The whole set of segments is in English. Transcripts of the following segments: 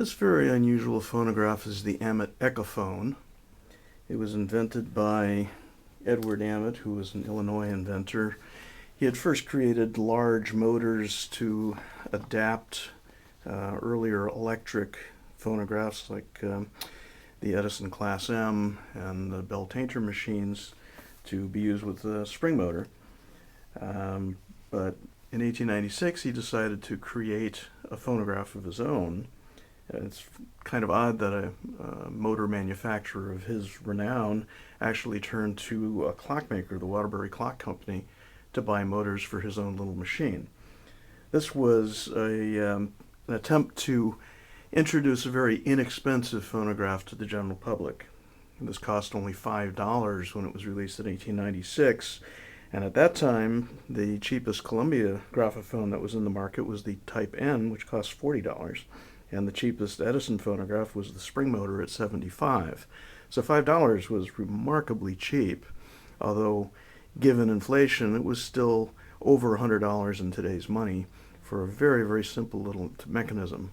This very unusual phonograph is the Amet Echophone. It was invented by Edward Amet, who was an Illinois inventor. He had first created large motors to adapt earlier electric phonographs like the Edison Class M and the Bell Tainter machines to be used with a spring motor. But in 1896 he decided to create a phonograph of his own. It's kind of odd that a motor manufacturer of his renown actually turned to a clockmaker, the Waterbury Clock Company, to buy motors for his own little machine. This was an attempt to introduce a very inexpensive phonograph to the general public. This cost only $5 when it was released in 1896, and at that time the cheapest Columbia graphophone that was in the market was the Type N, which cost $40. And the cheapest Edison phonograph was the spring motor at $75. So $5 was remarkably cheap, although given inflation, it was still over $100 in today's money for a very, very simple little mechanism.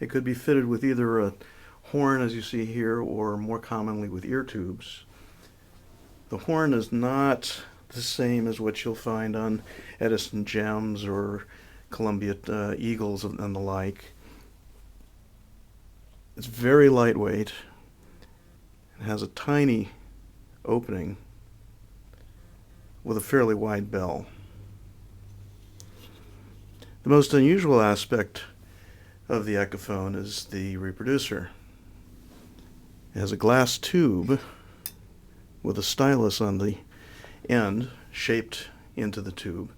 It could be fitted with either a horn, as you see here, or more commonly with ear tubes. The horn is not the same as what you'll find on Edison Gems or Columbia Eagles and the like. It's very lightweight. It has a tiny opening with a fairly wide bell. The most unusual aspect of the Echophone is the reproducer. It has a glass tube with a stylus on the end shaped into the tube.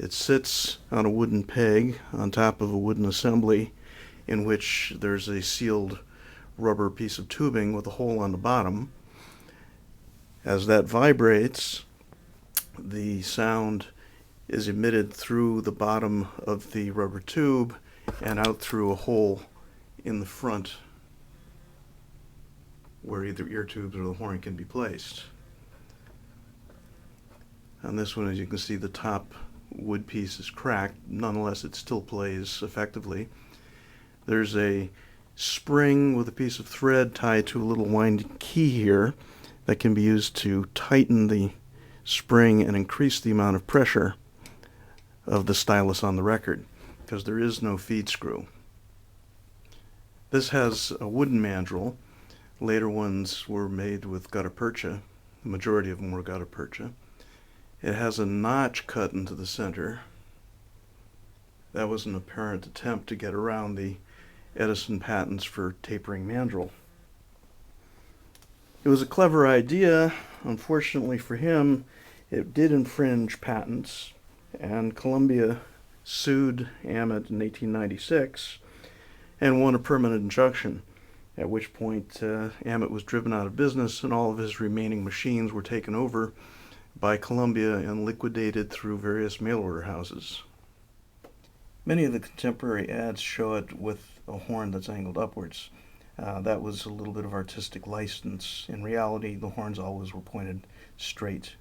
It sits on a wooden peg on top of a wooden assembly in which there's a sealed rubber piece of tubing with a hole on the bottom. As that vibrates, the sound is emitted through the bottom of the rubber tube and out through a hole in the front where either ear tubes or the horn can be placed. On this one, as you can see, the top wood piece is cracked. Nonetheless, it still plays effectively. There's a spring with a piece of thread tied to a little winding key here that can be used to tighten the spring and increase the amount of pressure of the stylus on the record, because there is no feed screw. This has a wooden mandrel. Later ones were made with gutta percha. The majority of them were gutta percha. It has a notch cut into the center. That was an apparent attempt to get around the Edison patents for tapering mandrel. It was a clever idea. Unfortunately for him, it did infringe patents, and Columbia sued Amet in 1896 and won a permanent injunction, at which point Amet was driven out of business and all of his remaining machines were taken over by Columbia and liquidated through various mail order houses. Many of the contemporary ads show it with a horn that's angled upwards. That was a little bit of artistic license. In reality, the horns always were pointed straight.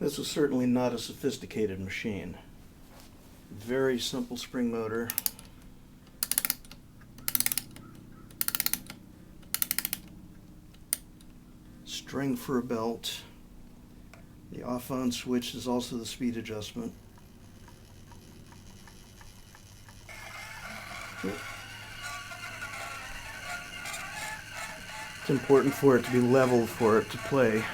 This was certainly not a sophisticated machine. Very simple spring motor. String for a belt. The off-on switch is also the speed adjustment. It's important for it to be level for it to play.